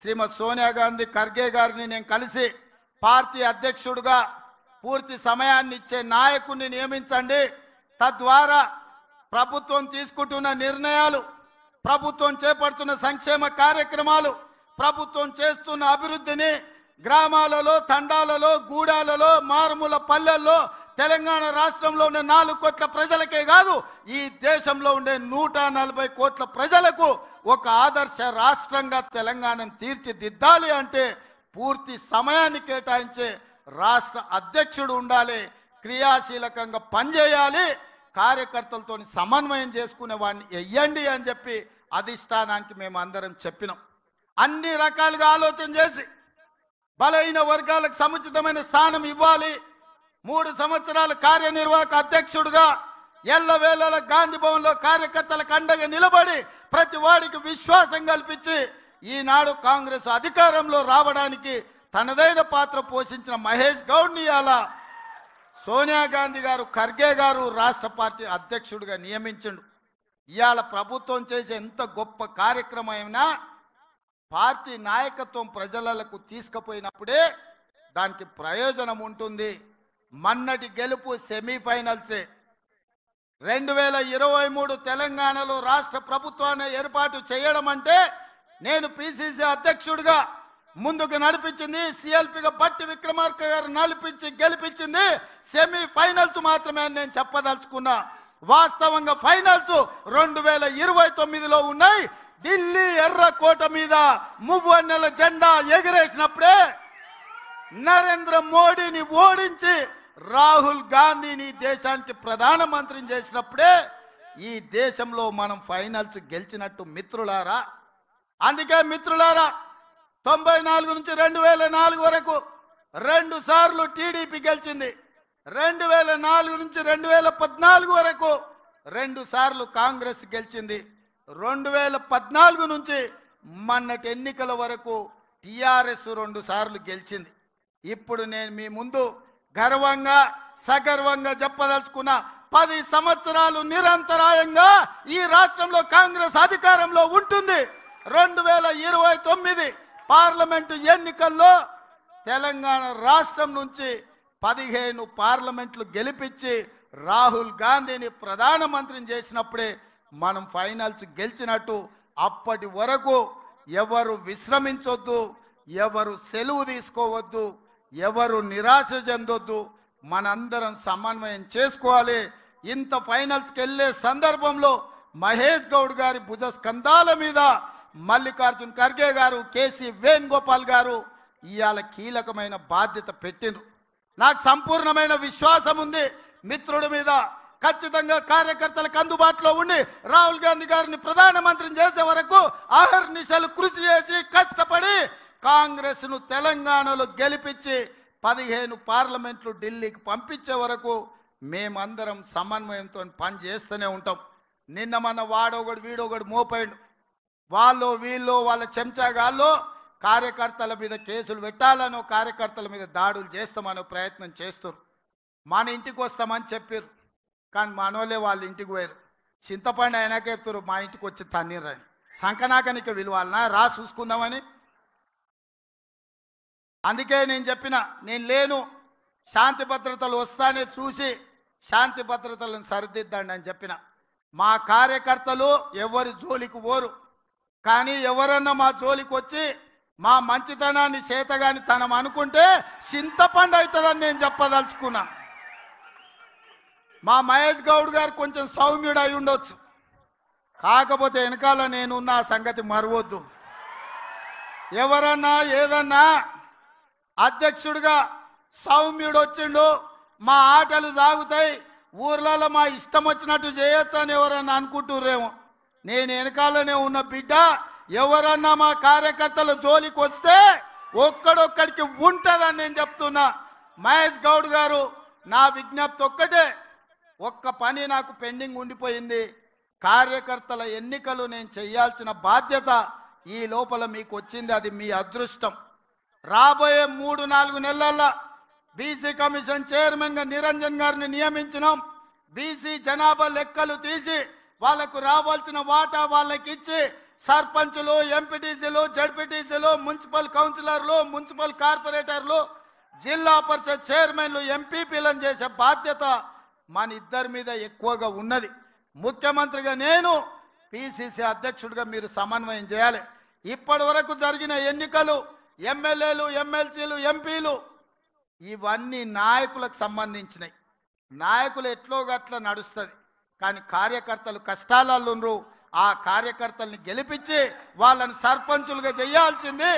శ్రీమతి సోనియా గాంధీ ఖర్గే గారిని నేను కలిసి పార్టీ అధ్యక్షుడిగా పూర్తి సమయాన్ని ఇచ్చే నాయకుడిని నియమించండి, తద్వారా ప్రభుత్వం తీసుకుంటున్న నిర్ణయాలు, ప్రభుత్వం చేపడుతున్న సంక్షేమ కార్యక్రమాలు, ప్రభుత్వం చేస్తున్న అభివృద్ధిని గ్రామాలలో, తండాలలో, గూడాలలో, మారుమూల పల్లెల్లో తెలంగాణ రాష్ట్రంలో ఉండే 4 కోట్ల ప్రజలకే కాదు, ఈ దేశంలో ఉండే 140 కోట్ల ప్రజలకు ఒక ఆదర్శ రాష్ట్రంగా తెలంగాణను తీర్చిదిద్దాలి అంటే పూర్తి సమయాన్ని కేటాయించే రాష్ట్ర అధ్యక్షుడు ఉండాలి, క్రియాశీలకంగా పనిచేయాలి, కార్యకర్తలతో సమన్వయం చేసుకునే వాడిని వెయ్యండి అని చెప్పి అధిష్టానానికి మేము అందరం చెప్పినాం. అన్ని రకాలుగా ఆలోచన చేసి బలహీన వర్గాలకు సముచితమైన స్థానం ఇవ్వాలి, 3 సంవత్సరాల కార్యనిర్వాహక అధ్యక్షుడిగా ఎల్లవేళల గాంధీ భవన్లో కార్యకర్తలకు అండగా నిలబడి ప్రతి వాడికి విశ్వాసం కల్పించి ఈనాడు కాంగ్రెస్ అధికారంలో రావడానికి తనదైన పాత్ర పోషించిన మహేష్ గౌడ్ని ఇవాళ సోనియా గాంధీ గారు, ఖర్గే గారు రాష్ట్ర పార్టీ అధ్యక్షుడిగా నియమించండు. ఇవాళ ప్రభుత్వం చేసే ఎంత గొప్ప కార్యక్రమం అయినా పార్టీ నాయకత్వం ప్రజలకు తీసుకుపోయినప్పుడే దానికి ప్రయోజనం ఉంటుంది. మన్నటి గెలుపు సెమీఫైనల్సే. 2023 తెలంగాణలో రాష్ట్ర ప్రభుత్వాన్ని ఏర్పాటు చేయడం అంటే నేను పిసిసి అధ్యక్షుడిగా ముందుకు నడిపించింది, సిఎల్పిగా బట్టి విక్రమార్క గారు నడిపించి గెలిపించింది సెమీఫైనల్స్ మాత్రమే అని నేను చెప్పదలుచుకున్నా. వాస్తవంగా ఫైనల్స్ 2029లో ఉన్నాయి. ఢిల్లీ ఎర్రకోట మీద మువ్వన్నెల జెండా ఎగిరేసినప్పుడే నరేంద్ర మోడీని ఓడించి రాహుల్ గాంధీని దేశానికి ప్రధానమంత్రిని చేసినప్పుడే ఈ దేశంలో మనం ఫైనల్స్ గెలిచినట్టు మిత్రులారా. అందుకే మిత్రులారా 94 నుంచి 2004 వరకు 2 సార్లు టీడీపీ గెలిచింది, 2004 నుంచి 2014 వరకు 2 సార్లు కాంగ్రెస్ గెలిచింది, 2014 నుంచి మొన్నటి ఎన్నికల వరకు టిఆర్ఎస్ 2 సార్లు గెలిచింది. ఇప్పుడు నేను మీ ముందు గర్వంగా సగర్వంగా చెప్పదలుచుకున్న 10 సంవత్సరాలు నిరంతరాయంగా ఈ రాష్ట్రంలో కాంగ్రెస్ అధికారంలో ఉంటుంది. 2029 పార్లమెంటు ఎన్నికల్లో తెలంగాణ రాష్ట్రం నుంచి 15 పార్లమెంట్లు గెలిపించి రాహుల్ గాంధీని ప్రధానమంత్రిని చేసినప్పుడే మనం ఫైనల్స్ గెలిచినట్టు. అప్పటి వరకు ఎవరు విశ్రమించొద్దు, ఎవరు సెలవు తీసుకోవద్దు, ఎవరు నిరాశ చెందొద్దు, మనందరం సమన్వయం చేసుకోవాలి. ఇంత ఫైనల్స్కి వెళ్ళే సందర్భంలో మహేష్ గౌడ్ గారి భుజస్కంధాల మీద మల్లికార్జున్ ఖర్గే గారు, కేసీ వేణుగోపాల్ గారు ఇవాళ కీలకమైన బాధ్యత పెట్టిండ్రు. నాకు సంపూర్ణమైన విశ్వాసం ఉంది మిత్రుడి మీద. ఖచ్చితంగా కార్యకర్తలకు అందుబాటులో ఉండి రాహుల్ గాంధీ గారిని ప్రధానమంత్రిని చేసే వరకు అహర్నిశలు కృషి చేసి కష్టపడి కాంగ్రెస్ను తెలంగాణలో గెలిపించి 15 పార్లమెంట్లు ఢిల్లీకి పంపించే వరకు మేమందరం సమన్వయంతో పని చేస్తూనే ఉంటాం. నిన్న మన వాడొకడు వీడొకడు మోపాడు, వాళ్ళు వీళ్ళు వాళ్ళ చెంచాగాళ్ళు కార్యకర్తల మీద కేసులు పెట్టాలనో కార్యకర్తల మీద దాడులు చేస్తామనో ప్రయత్నం చేస్తారు. మన ఇంటికి వస్తామని చెప్పారు, కానీ మనోళ్ళే వాళ్ళ ఇంటికి పోయారు. చింతపండు అయినాక చెప్తారు మా ఇంటికి వచ్చి తన్నీరని. సంకనాకనికి విలువాలనా రా చూసుకుందామని. అందుకే నేను చెప్పిన, నేను లేను, శాంతి భద్రతలు వస్తానే చూసి శాంతి భద్రతలను సరిదిద్దండి అని చెప్పిన. మా కార్యకర్తలు ఎవరి జోలికి పోరు, కానీ ఎవరన్నా మా జోలికి వచ్చి మా మంచితనాన్ని చేతగాని తనం అనుకుంటే చింతపండు అవుతుందని నేను చెప్పదలుచుకున్నా. మా మహేష్ గౌడ్ గారు కొంచెం సౌమ్యుడు అయి ఉండొచ్చు, కాకపోతే వెనకాల నేనున్న సంగతి మరవద్దు. ఎవరన్నా ఏదన్నా అధ్యక్షుడిగా సౌమ్యుడు వచ్చిండు, మా ఆటలు సాగుతాయి, ఊర్లలో మా ఇష్టం వచ్చినట్టు చేయొచ్చు అని ఎవరన్నా అనుకుంటుర్రేమో. నేను వెనకాలనే ఉన్న బిడ్డ. ఎవరన్నా మా కార్యకర్తల జోలికి వస్తే ఒక్కడొక్కడికి ఉంటుందని నేను చెప్తున్నా. మహేష్ గౌడ్ గారు, నా విజ్ఞప్తి ఒక్కటే, ఒక్క పని నాకు పెండింగ్ ఉండిపోయింది. కార్యకర్తల ఎన్నికలు నేను చేయాల్సిన బాధ్యత ఈ లోపల మీకు వచ్చింది, అది మీ అదృష్టం. రాబోయే 3-4 నెలల్లో బీసీ కమిషన్ చైర్మన్గా నిరంజన్ గారిని నియమించినాం. బీసీ జనాభా లెక్కలు తీసి వాళ్ళకు రావాల్సిన వాటా వాళ్ళకి ఇచ్చి సర్పంచులు, ఎంపీటీసీలు, జడ్పీటీసీలు, మున్సిపల్ కౌన్సిలర్లు, మున్సిపల్ కార్పొరేటర్లు, జిల్లా పరిషత్ చైర్మన్లు, ఎంపీపీలను చేసే బాధ్యత మన ఇద్దరి మీద ఎక్కువగా ఉన్నది. ముఖ్యమంత్రిగా నేను, పిసిసి అధ్యక్షుడిగా మీరు సమన్వయం చేయాలి. ఇప్పటి వరకు జరిగిన ఎన్నికలు, ఎమ్మెల్యేలు, ఎమ్మెల్సీలు, ఎంపీలు ఇవన్నీ నాయకులకు సంబంధించినవి. నాయకులు ఎట్లో గట్ల నడుస్తుంది, కానీ కార్యకర్తలు కష్టాలలో ఆ కార్యకర్తల్ని గెలిపించి వాళ్ళని సర్పంచులుగా చేయాల్సింది